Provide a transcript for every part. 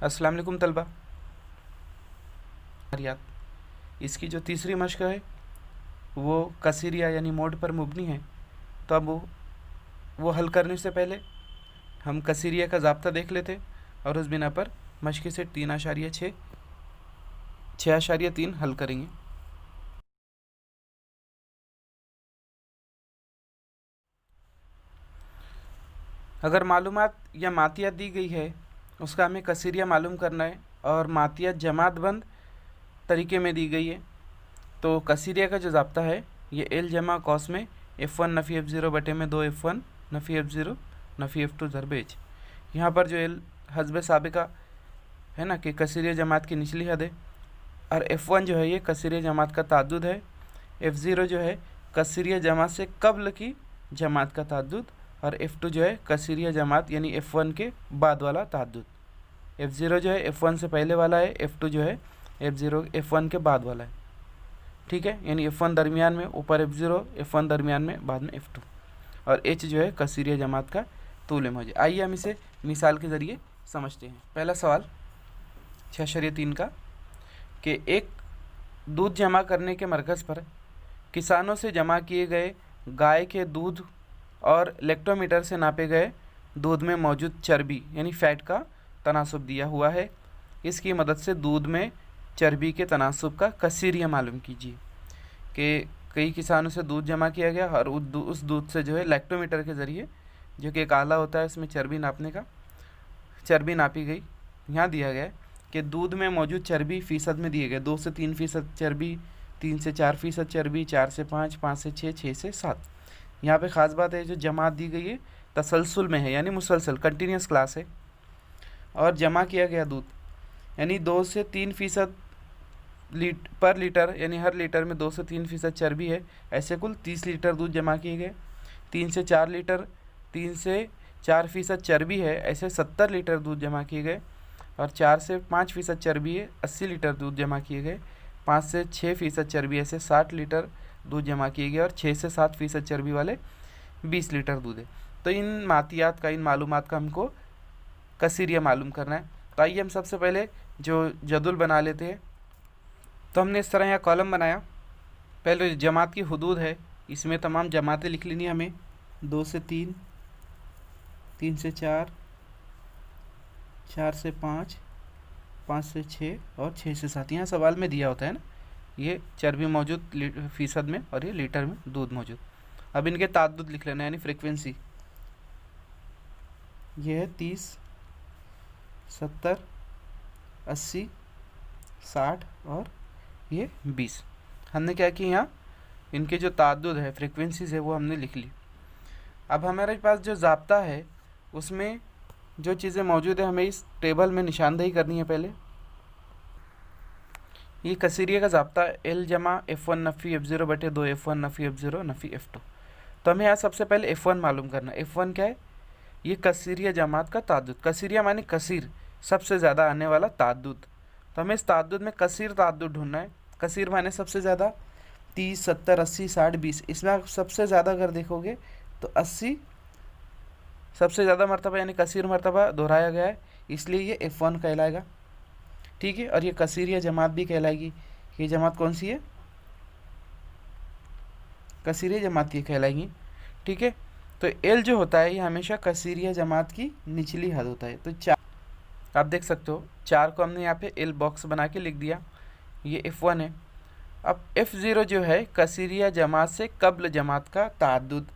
अस्सलाम वालेकुम तलबा। याद इसकी जो तीसरी मश्क है वो कसीरिया यानी मोड पर मुबनी है। तो अब वो हल करने से पहले हम कसीरिया का ज़ाब्ता देख लेते और उस बिना पर मश्क से 6.3 हल करेंगे। अगर मालूमात या मातियात दी गई है उसका हमें कसीरिया मालूम करना है और मातियात जमात बंद तरीके में दी गई है, तो कसीरिया का जो ज़ाब्ता है ये एल जमा कॉस में F1 नफ़ी F0 बटे में 2 F1 नफ़ी F0 नफ़ी F2 ज़रब H। यहाँ पर जो एल हस्ब साबिका है ना कि कसीरिया जमात की निचली हद है, और F1 जो है ये कसीरिया जमात का ताद्दुद है, F0 जो है कसीरिया जमात से कब्ल की जमात का ताद्दुद, और F2 जो है कसीरिया जमात यानी F1 के बाद वाला ताद्दुद। F0 जो है F1 से पहले वाला है, F2 जो है F1 के बाद वाला है। ठीक है, यानी F1 दरमियान में, ऊपर F0, F1 दरमियान में, बाद में F2, और H जो है कसीरिया जमात का तूल मौजूद। आइए हम इसे मिसाल के ज़रिए समझते हैं। पहला सवाल 6.3 का कि एक दूध जमा करने के मरकज़ पर किसानों से जमा किए गए गाय के दूध और लेक्टोमीटर से नापे गए दूध में मौजूद चर्बी यानी फ़ैट का तनासुब दिया हुआ है। इसकी मदद से दूध में चर्बी के तनासुब का कसीरिया मालूम कीजिए। कि कई किसानों से दूध जमा किया गया और उस दूध से जो है लेक्टोमीटर के ज़रिए, जो कि एक आला होता है उसमें चर्बी नापने का, चर्बी नापी गई। यहाँ दिया गया है कि दूध में मौजूद चर्बी फ़ीसद में दिए गए 2 से 3% चर्बी, 3 से 4% चर्बी, 4 से 5, 5 से 6, 6 से 7। यहाँ पे ख़ास बात है जो जमात दी गई है तसलसल में है, यानी मुसलसल कंटिन्यूस क्लास है। और जमा किया गया दूध यानी 2 से 3% पर लीटर, यानी हर लीटर में 2 से 3% चर्बी है। ऐसे कुल 30 लीटर दूध जमा किए गए। 3 से 4 लीटर, 3 से 4% चर्बी है, ऐसे 70 लीटर दूध जमा किए गए। और 4 से 5% चर्बी है, 80 लीटर दूध जमा किए गए। 5 से 6% चर्बी, ऐसे 60 लीटर दूध जमा किए गए। और 6 से 7% चर्बी वाले 20 लीटर दूध है। तो इन मातियात का, इन मालूमात का हमको कसीरिया मालूम करना है। तो आइए हम सबसे पहले जो जदुल बना लेते हैं। तो हमने इस तरह यहाँ कॉलम बनाया। पहले जमात की हुदूद है, इसमें तमाम जमातें लिख लेनी हमें। 2 से 3, 3 से 4, 4 से 5, 5 से 6 और 6 से 7। यहाँ सवाल में दिया होता है ना, ये चर्बी मौजूद फ़ीसद में और ये लीटर में दूध मौजूद। अब इनके ताद्दुद लिख लेना, यानी फ्रिक्वेंसी। ये है 30, 70, 80, 60 और ये 20। हमने क्या किया, यहाँ इनके जो ताद्दुद है, फ्रिक्वेंसीज है, वो हमने लिख ली। अब हमारे पास जो ज़ाब्ता है उसमें जो चीज़ें मौजूद है हमें इस टेबल में निशानदेही करनी है। पहले ये कसीरिया का ज़ाब्ता एल जमा F1 नफ़ी F0 बटे 2 F1 नफ़ी F0 नफ़ी F2। तो हमें यहाँ सबसे पहले F1 मालूम करना है। F1 क्या है, ये कसीरिया जमात का ताद्दुद। कसीरिया माने कसीर, सबसे ज़्यादा आने वाला ताद्दुद। तो हमें इस ताद्दुद में कसीर ताद्दुद ढूंढना है। कसीर माने सबसे ज़्यादा, 30, 70, 80, 60, 20। इसमें आप सबसे ज़्यादा अगर देखोगे तो 80 सबसे ज़्यादा मरतबा, यानी कसीर मरतबा दोहराया गया है, इसलिए ये F1 कहलाएगा। ठीक है, और ये कसीरिया जमात भी कहलाएगी। ये जमात कौन सी है, कसीरिया जमात ये कहलाएगी। ठीक है, तो एल जो होता है ये हमेशा कसीरिया जमात की निचली हद होता है। तो 4 आप देख सकते हो, 4 को हमने यहाँ पे एल बॉक्स बना के लिख दिया, ये F1 है। अब F0 जो है कसीरिया जमात से कब्ल जमात का ताद्दुद,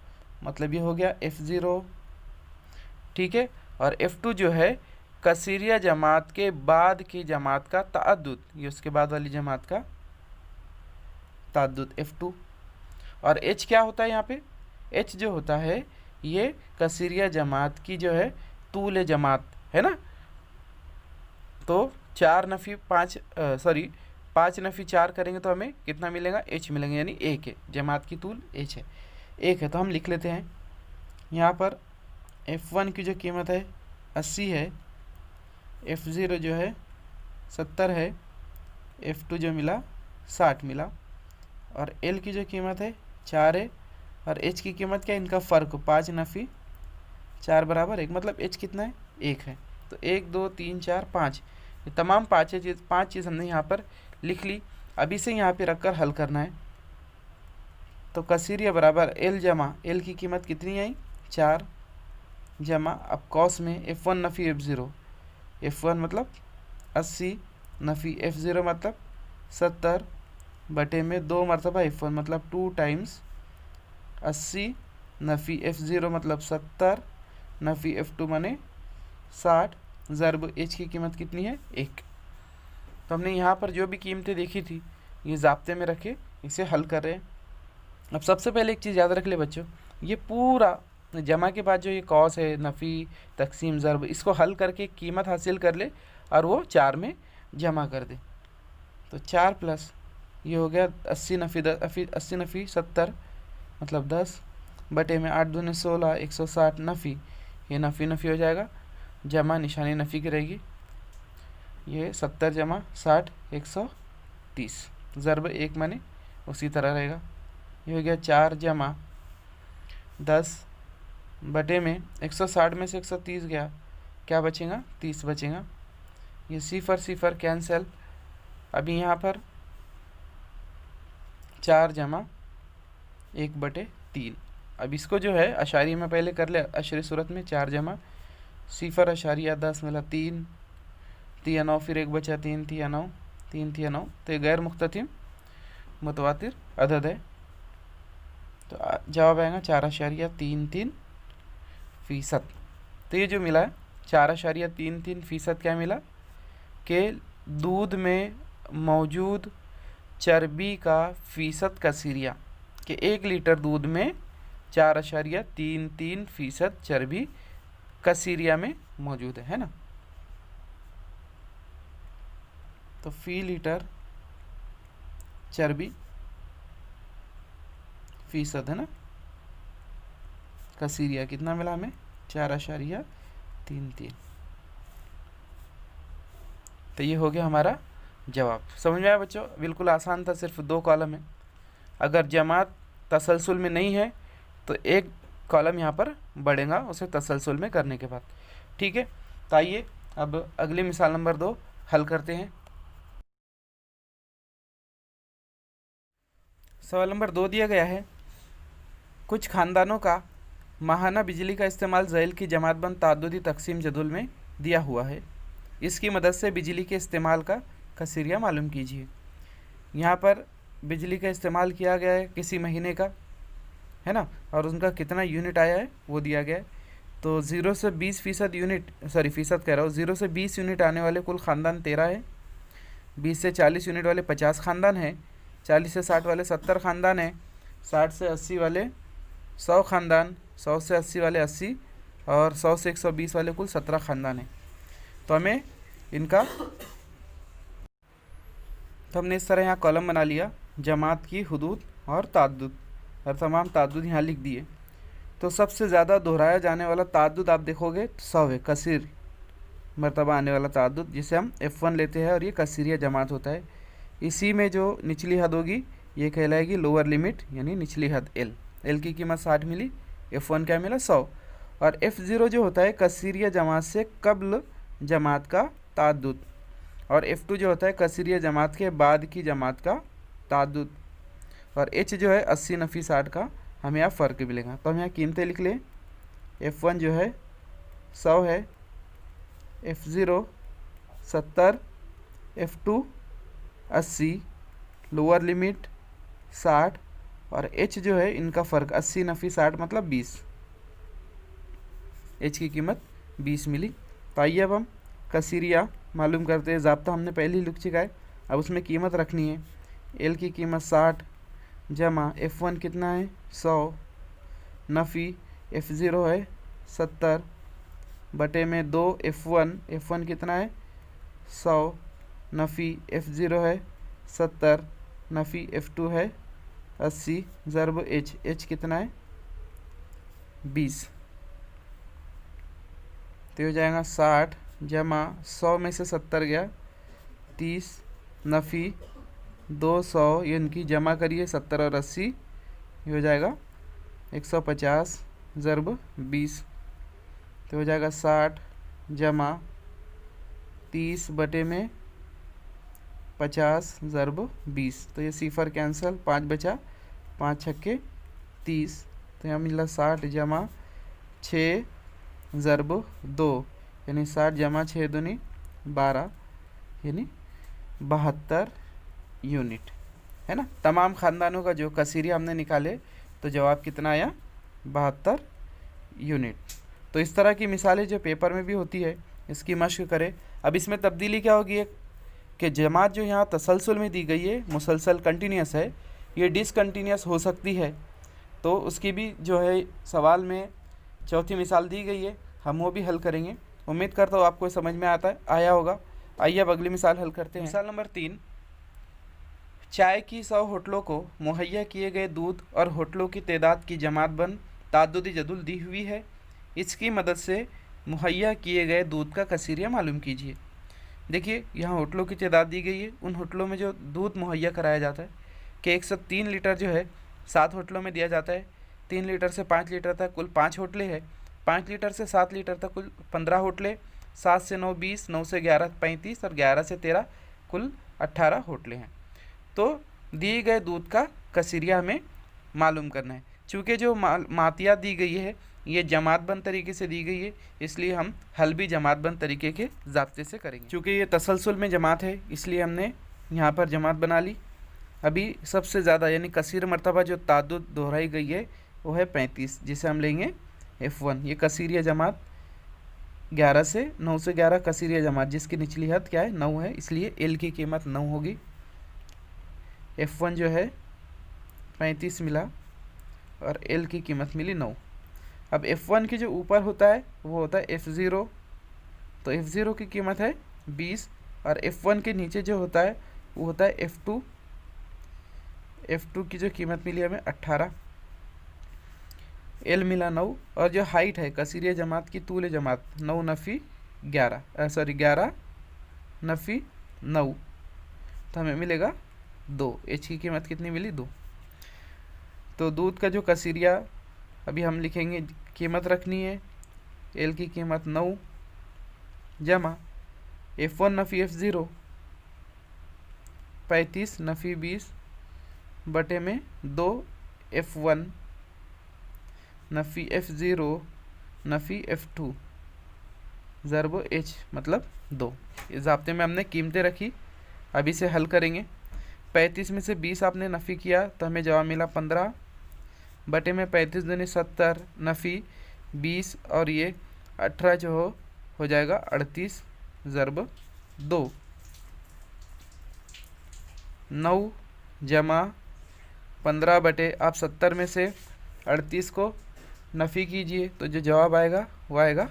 मतलब ये हो गया F0। ठीक है, और F2 जो है कसीरिया जमात के बाद की जमात का ताद्दुद, ये उसके बाद वाली जमात का ताद्दुद F2। और H क्या होता है यहाँ पे, H जो होता है ये कसीरिया जमात की जो है तूल जमात है ना। तो 4 नफ़ी 5 5 नफ़ी 4 करेंगे तो हमें कितना मिलेगा, H मिलेंगे, यानी 1 है। जमात की तूल H है, 1 है। तो हम लिख लेते हैं यहाँ पर F1 की जो कीमत है 80 है, F0 जो है 70 है, F2 जो मिला 60 मिला, और L की जो कीमत है 4 है, और H की कीमत क्या है, इनका फ़र्क 5 नफ़ी 4 बराबर 1, मतलब H कितना है, 1 है। तो 1 2 3 4 5, ये तमाम पाँच चीज़ हमने यहाँ पर लिख ली। अभी से यहाँ पे रखकर हल करना है। तो कसीरिया बराबर एल जमा एल की कीमत कितनी आई 4 जमा अब कॉस में F1 नफ़ी F0, F1 मतलब 80 नफ़ी F0 मतलब 70 बटे में 2 मरतबा F1 मतलब 2 टाइम्स 80 नफ़ी F0 मतलब 70 नफ़ी F2 माने 60 ज़रब H की कीमत कितनी है 1। तो हमने यहाँ पर जो भी कीमतें देखी थी ये ज़ाब्ते में रखे इसे हल कर रहे हैं। अब सबसे पहले एक चीज़ याद रख ले बच्चों, ये पूरा जमा के बाद जो ये कॉस है नफ़ी तकसीम ज़रब इसको हल करके कीमत हासिल कर ले और वो 4 में जमा कर दे। तो 4 प्लस ये हो गया 80 नफ़ी 70 मतलब 10 बटे में 8 दूनी 16 160 नफ़ी, ये नफ़ी हो जाएगा जमा निशानी नफ़ी की रहेगी, ये 70 जमा 60 130 ज़रब 1 माने उसी तरह रहेगा। ये हो गया 4 जमा 10 बटे में 160 में से 130 गया, क्या बचेगा 30 बचेगा। ये सिफर कैंसिल। अभी यहाँ पर 4 जमा 1 बटे 3। अब इसको जो है अशारी में पहले कर ले, अशरी सूरत में 4 जमा सिफर अशारिया 10 मिला 3 3 9 फिर 1 बचा 3 3 9 3 3 9। तो ये गैर मुख्ततिम मुतवातिर अदद है। तो जवाब आएगा 4.33%। तो ये जो मिला है 4.33% क्या मिला कि दूध में मौजूद चर्बी का फ़ीसद कसीरिया, कि 1 लीटर दूध में 4.33% चर्बी कसीरिया में मौजूद है ना। तो फ़ी लीटर चर्बी फ़ीसद है ना, कसीरिया कितना मिला हमें 4.33। तो ये हो गया हमारा जवाब। समझ में आया बच्चों? बिल्कुल आसान था, सिर्फ 2 कॉलम है। अगर जमात तसलसल में नहीं है तो 1 कॉलम यहाँ पर बढ़ेगा उसे तसलसल में करने के बाद। ठीक है, तो आइए अब अगली मिसाल नंबर 2 हल करते हैं। सवाल नंबर 2 दिया गया है, कुछ ख़ानदानों का माहाना बिजली का इस्तेमाल ज़ैल की जमातबंद ताद्दुदी तकसीम जदुल में दिया हुआ है। इसकी मदद से बिजली के इस्तेमाल का कसीरिया मालूम कीजिए। यहाँ पर बिजली का इस्तेमाल किया गया है किसी महीने का, है ना, और उनका कितना यूनिट आया है वो दिया गया है। तो 0 से 20% यूनिट, सॉरी फ़ीसद कह रहा हूँ, 0 से 20 यूनिट आने वाले कुल ख़ानदान 13 है। 20 से 40 यूनिट वाले 50 ख़ानदान हैं। 40 से 60 वाले 70 ख़ानदान हैं। 60 से 80 वाले 100 ख़ानदान, 100 से 80 वाले 80 और 100 से 120 वाले कुल 17 ख़ानदान हैं। तो हमें इनका, तो हमने इस तरह यहाँ कॉलम बना लिया, जमात की हुदूद और ताद्दुद, और तमाम ताद्दुद यहाँ लिख दिए। तो सबसे ज़्यादा दोहराया जाने वाला ताद्दुद आप देखोगे 100 है, कसीर मरतबा आने वाला ताद्दुद, जिसे हम F1 लेते हैं और ये कसीरिया जमात होता है। इसी में जो निचली हद होगी ये कहलाएगी लोअर लिमिट, यानी निचली हद L की कीमत 60 मिली, F1 क्या मिला 100, और F0 जो होता है कसीरिया जमात से कब्ल जमात का ताद्दुद, और F2 जो होता है कसीरिया जमात के बाद की जमात का ताद्दुद, और H जो है 80 नफ़ी 60 का हमें यहाँ फ़र्क मिलेगा। तो हम यहाँ कीमतें लिख लें, F1 जो है 100 है, F0 70, F2 80, लोअर लिमिट 60, और H जो है इनका फ़र्क 80 नफ़ी 60 मतलब 20, H की कीमत 20 मिली। तो आइए अब हम कसीरिया मालूम करते हैं। ज़ाब्ता हमने पहले ही लिख चुका है, अब उसमें कीमत रखनी है। L की कीमत 60 जमा F1 कितना है 100 नफ़ी F0 है 70 बटे में 2 F1 कितना है 100 नफ़ी F0 है 70 नफ़ी F2 है 80 ज़रब H कितना है 20। तो हो जाएगा 60 जमा 100 में से 70 गया 30 नफ़ी 200, ये इनकी जमा करिए 70 और 80, ये हो जाएगा 150 ज़रब 20। तो हो जाएगा 60 जमा 30/50 ज़रब 20, तो ये सिफर कैंसिल, 5 बचा, 5 छक्के 30, तो यहाँ मिला 60 जमा 6 ज़रब 2, यानी 60 जमा 6 दूनी 12, यानी 72 यूनिट, है ना। तमाम ख़ानदानों का जो कसीरिया हमने निकाले तो जवाब कितना आया, 72 यूनिट। तो इस तरह की मिसालें जो पेपर में भी होती है इसकी मश्क करें। अब इसमें तब्दीली क्या होगी है कि जमात जो यहाँ तसलसल में दी गई है, मुसलसल कंटिन्यूस है, ये डिसकंटिन्यूस हो सकती है, तो उसकी भी जो है सवाल में चौथी मिसाल दी गई है, हम वो भी हल करेंगे। उम्मीद करता हूँ आपको समझ में आया होगा। आइए अब अगली मिसाल हल करते हैं। मिसाल नंबर 3, चाय की 100 होटलों को मुहैया किए गए दूध और होटलों की तादाद की जमातबंद ताद्दुदी जदुल दी हुई है। इसकी मदद से मुहैया किए गए दूध का कसीरिया मालूम कीजिए। देखिए यहाँ होटलों की तादाद दी गई है, उन होटलों में जो दूध मुहैया कराया जाता है कि 103 लीटर जो है 7 होटलों में दिया जाता है। 3 लीटर से 5 लीटर तक कुल 5 होटलें हैं, 5 लीटर से 7 लीटर तक कुल 15 होटलें, 7 से 9 20, 9 से 11 35 और 11 से 13 कुल 18 होटलें हैं। तो दिए गए दूध का कसीरिया हमें मालूम करना है। चूँकि जो मातियात दी गई है ये जमातबंद तरीके से दी गई है, इसलिए हम हल भी जमातबंद तरीके के ज़ाब्ते से करेंगे। चूँकि ये तसलसल में जमात है इसलिए हमने यहाँ पर जमात बना ली। अभी सबसे ज़्यादा यानी कसीर मरतबा जो ताद्दुद दोहराई गई है वो है 35, जिसे हम लेंगे F1। ये कसीरिया जमात 11 से 9 से 11 कसीरिया जमात जिसकी निचली हद क्या है 9 है, इसलिए L की कीमत 9 होगी। F1 जो है 35 मिला और L की कीमत मिली 9। अब F1 के जो ऊपर होता है वो होता है F0, तो F0 की कीमत है 20 और F1 के नीचे जो होता है वो होता है F2। F2 की जो कीमत मिली हमें 18, L मिला 9 और जो हाइट है कसीरिया जमात की तूल जमात 9 नफ़ी 11 नफ़ी 9, तो हमें मिलेगा 2। H की कीमत कितनी मिली 2। तो दूध का जो कसीरिया अभी हम लिखेंगे, कीमत रखनी है, L की कीमत 9 जमा F1 नफ़ी F0 35 नफ़ी 20 बटे में 2 F1 नफ़ी F0 नफ़ी F2 ज़रब H मतलब 2। इस ज़ाब्ते में हमने कीमतें रखी। अब इसे हल करेंगे। 35 में से 20 आपने नफ़ी किया तो हमें जवाब मिला 15 बटे में 35 दूनी 70 नफ़ी 20 और ये 18 जो हो जाएगा 38 ज़रब 2। 9 जमा 15 बटे आप 70 में से 38 को नफ़ी कीजिए तो जो जवाब आएगा वो आएगा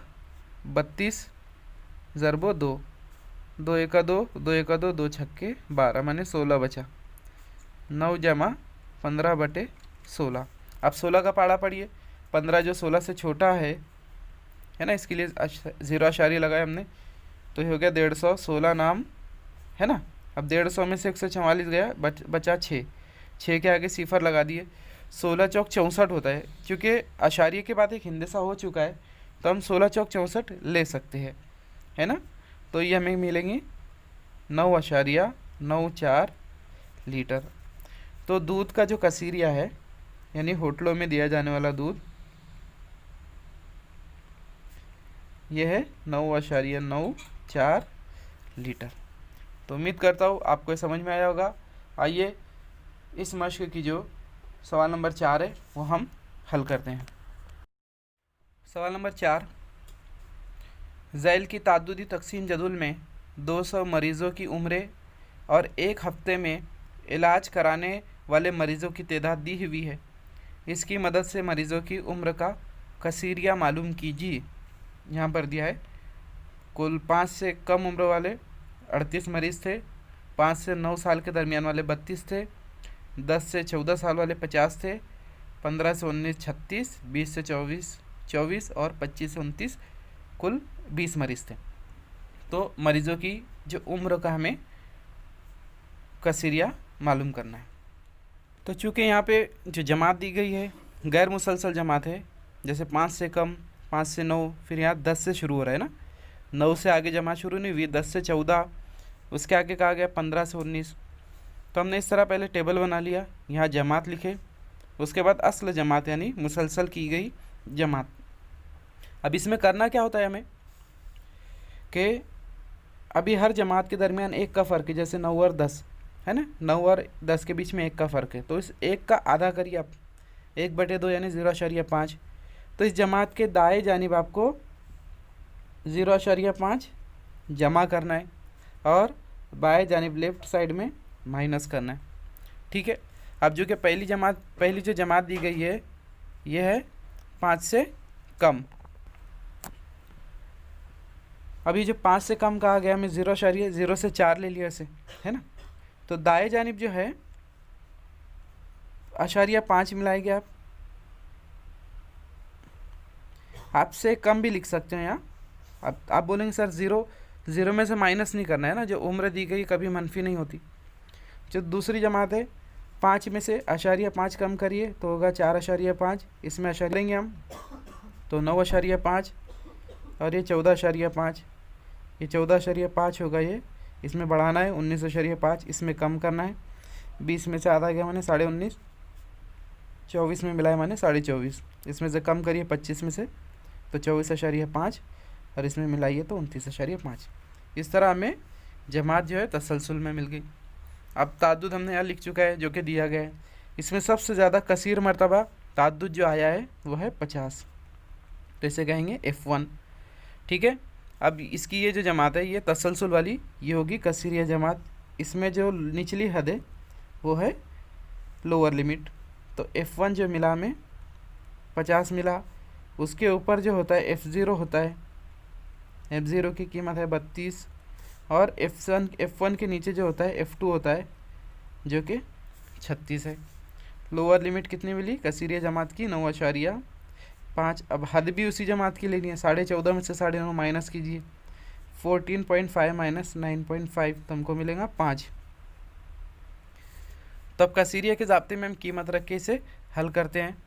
32 ज़रब 2। 2 एका 2, 2 एका 2, 2 छक्के 12, माने 16 बचा। 9 जमा 15 बटे 16। अब 16 का पाड़ा पढ़िए, 15 जो 16 से छोटा है ना, इसके लिए 0 आशारी लगाए हमने, तो ये हो गया 150। 16 नाम है ना। अब 150 में से 144 गया, बचा 6, 6 के आगे सिफर लगा दिए। 16 चौक 64 होता है, क्योंकि आशारिये के बाद एक हिंदसा हो चुका है तो हम 16 चौक 64 ले सकते हैं, है ना। तो ये हमें मिलेंगी 9.94 लीटर। तो दूध का जो कसीरिया है यानी होटलों में दिया जाने वाला दूध यह है 9.94 लीटर। तो उम्मीद करता हूँ आपको समझ में आया होगा। आइए इस मश्क की जो सवाल नंबर 4 है वो हम हल करते हैं। सवाल नंबर 4, ज़ैल की ताद्दुदी तकसीम जदुल में 200 मरीज़ों की उम्रें और एक हफ्ते में इलाज कराने वाले मरीज़ों की तादाद दी हुई है। इसकी मदद से मरीज़ों की उम्र का कसीरिया मालूम कीजिए। यहाँ पर दिया है कुल 5 से कम उम्र वाले 38 मरीज़ थे, 5 से 9 साल के दरमियान वाले 32 थे, 10 से 14 साल वाले 50 थे, 15 से 19 36, 20 से 24 और 25 से 29 कुल 20 मरीज़ थे। तो मरीज़ों की जो उम्र का हमें कसीरिया मालूम करना है। तो चूँकि यहाँ पे जो जमात दी गई है गैर मुसलसल जमात है, जैसे 5 से कम, 5 से 9, फिर यहाँ 10 से शुरू हो रहा है ना, 9 से आगे जमात शुरू नहीं हुई, 10 से 14, उसके आगे कहा गया 15 से 19। तो हमने इस तरह पहले टेबल बना लिया, यहाँ जमात लिखे, उसके बाद असल जमात यानी मुसलसल की गई जमात। अब इसमें करना क्या होता है हमें कि अभी हर जमात के दरमियान एक का फ़र्क है, जैसे 9 और 10 है ना, 9 और 10 के बीच में एक का फ़र्क है, तो इस एक का आधा करिए आप, 1/2 यानी 0.5। तो इस जमात के दाएं जानिब आपको 0.5 जमा करना है और बाएं जानिब लेफ्ट साइड में माइनस करना है। ठीक है। अब जो कि पहली जो जमात दी गई है ये है 5 से कम। अभी जो 5 से कम कहा गया, हमें 0 से 4 ले लिया इसे, है ना। तो दाएं जानिब जो है 0.5 मिलाएंगे आप से कम भी लिख सकते हैं यहाँ। आप बोलेंगे सर ज़ीरो में से माइनस नहीं करना है ना, जो उम्र दी गई कभी मनफी नहीं होती। जो दूसरी जमात है 5 में से 0.5 कम करिए तो होगा 4.5, इसमें अशारिया लेंगे हम तो 9.5 और ये 14.5, ये 14.5 होगा, ये इसमें बढ़ाना है 19.5, इसमें कम करना है, 20 में से आधा गया मैंने 19.5, 24 में मिलाया मैंने 24.5, इसमें से कम करिए 25 में से तो 24.5 और इसमें मिलाइए तो 29.5। इस तरह हमें जमात जो है तसलसल में मिल गई। अब ताद्दुद हमने यहाँ लिख चुका है जो कि दिया गया है। इसमें सबसे ज़्यादा कसीर मरतबा ताद्दुद जो आया है वो है 50, तो इसे कहेंगे F1। ठीक है। अब इसकी ये जो जमात है ये तसलसल वाली, ये होगी कसीरिया जमात। इसमें जो निचली हद है वो है लोअर लिमिट। तो F1 जो मिला हमें 50 मिला, उसके ऊपर जो होता है F0 होता है, F0 की कीमत है 32 और F1 के नीचे जो होता है F2 होता है जो कि 36 है। लोअर लिमिट कितनी मिली कसीरिया जमात की 9.5। अब हद भी उसी जमात की लेनी है, 14.5 में से 9.5 माइनस कीजिए, 14.5 माइनस 9.5 तो हमको मिलेगा 5। तो अब कसीरिया के ज़ाब्ते में हम कीमत रख के इसे हल करते हैं।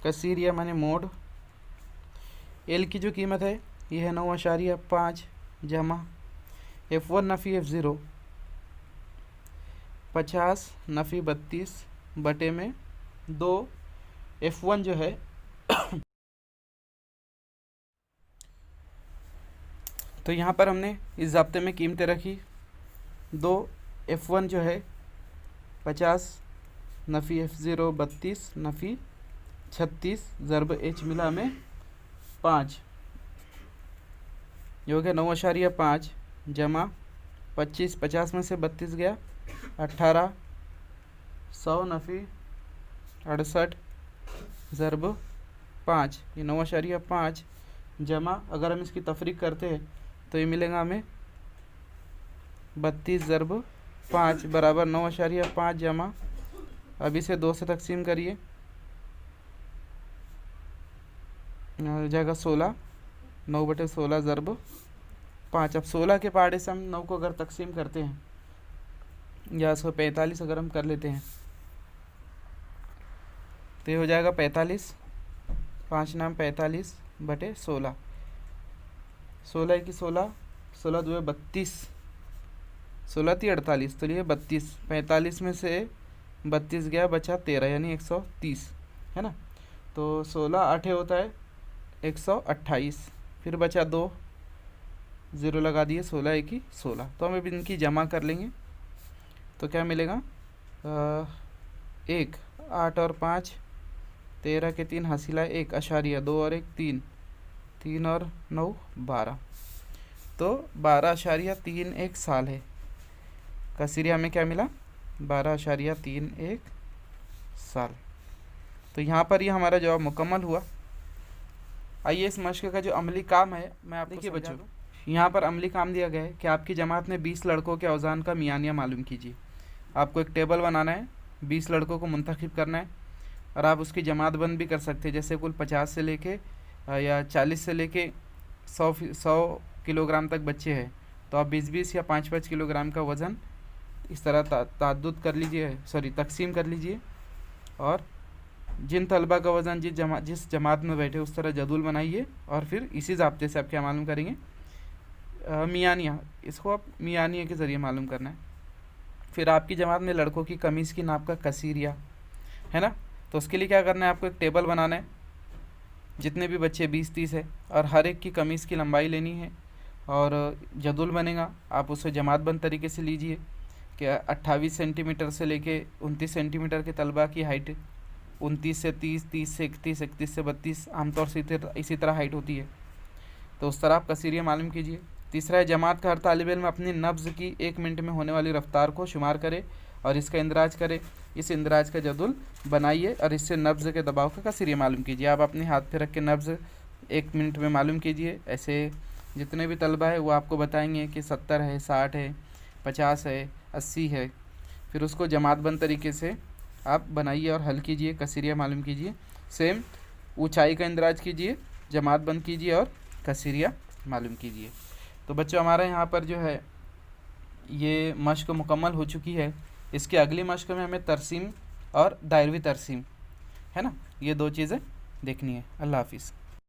कसीरिया माने मोड, एल की जो कीमत है ये है 9.5 जमा F1 नफ़ी F0 50 नफ़ी 32 बटे में 2। F1 जो है तो यहाँ पर हमने इस ज़ाब्ते में कीमतें रखी 2। F1 जो है 50 नफ़ी F0 32 नफ़ी 36 ज़रब H मिला हमें 5, ये हो गया 9.5 जमा 25, 50 में से 32 गया 18, 100 नफ़ी 68 ज़रब 5, ये 9.5 जमा, अगर हम इसकी तफरीक करते हैं तो ये मिलेगा हमें 32 ज़रब 5 बराबर 9.5 जमा, अब इसे 2 से तकसीम करिए, हो जाएगा 16, 9/16 ज़रब 5। अब 16 के पहाड़े से हम 9 को अगर तकसीम करते हैं या इसको 45 अगर हम कर लेते हैं तो ये हो जाएगा 45, 5 नाम 45 बटे 16, 16 की 16, 16 2 32, 16 3 48, तो ये 32, 45 में से 32 गया बचा 13 यानी 130 है ना। तो 16 8 होता है 128, फिर बचा 2, 0 लगा दिए, 16 1 16। तो हम अब इनकी जमा कर लेंगे तो क्या मिलेगा 1 8 और 5 13 के 3 हासिला 1 अशारिया 2 और 1 3, 3 और 9 12, तो 12.31 साल है। कसीरिया में क्या मिला 12.31 साल। तो यहाँ पर ये हमारा जवाब मुकम्मल हुआ। आइए इस मश्क का जो अमली काम है मैं आपको देखिए बच्चों, यहाँ पर अमली काम दिया गया है कि आपकी जमात में 20 लड़कों के औज़ान का मियानिया मालूम कीजिए। आपको एक टेबल बनाना है, 20 लड़कों को मुंतखब करना है और आप उसकी जमात बंद भी कर सकते हैं। जैसे कुल 50 से लेके या 40 से लेके 100 किलोग्राम तक बच्चे हैं तो आप 20-20 या 5-5 किलोग्राम का वज़न इस तरह ताद्दुद कर लीजिए, तकसीम कर लीजिए और जिन तलबा का वज़न जिस जमात में बैठे उस तरह जदूल बनाइए और फिर इसी ज़ाब्ते से आप क्या मालूम करेंगे, मियानिया, इसको आप मियानिया के ज़रिए मालूम करना है। फिर आपकी जमात में लड़कों की कमीज़ की नाप का कसीरिया है ना, तो उसके लिए क्या करना है, आपको एक टेबल बनाना है, जितने भी बच्चे 20-30 है, और हर एक की कमीज़ की लंबाई लेनी है और जदुल बनेगा, आप उसे जमातबंद तरीके से लीजिए कि 28 सेंटीमीटर से लेके 29 सेंटीमीटर के तलबा की हाइट 29 से 30, 30 से 31, 31 से 32 आमतौर से इसी तरह हाइट होती है, तो उस तरह आप कसीरिया मालूम कीजिए। तीसरा है, जमात का हर तालिब इल्म अपनी नब्ज़ की 1 मिनट में होने वाली रफ्तार को शुमार करे और इसका इंदराज करे, इस इंदराज का जदुल बनाइए और इससे नब्ज़ के दबाव का कसीरिया मालूम कीजिए। आप अपने हाथ पे रख के नब्ज़ 1 मिनट में मालूम कीजिए। ऐसे जितने भी तलबा है वो आपको बताएंगे कि 70 है, 60 है, 50 है, 80 है, फिर उसको जमातबंद तरीके से आप बनाइए और हल कीजिए, कसीरिया मालूम कीजिए। सेम ऊंचाई का इंदराज कीजिए, जमातबंद कीजिए और कसीरिया मालूम कीजिए। तो बच्चों हमारे यहाँ पर जो है ये मश्क मुकम्मल हो चुकी है। इसकी अगली मश्क में हमें तरसीम और दायरवी तरसीम है ना, ये 2 चीज़ें देखनी है। अल्लाह हाफिज़।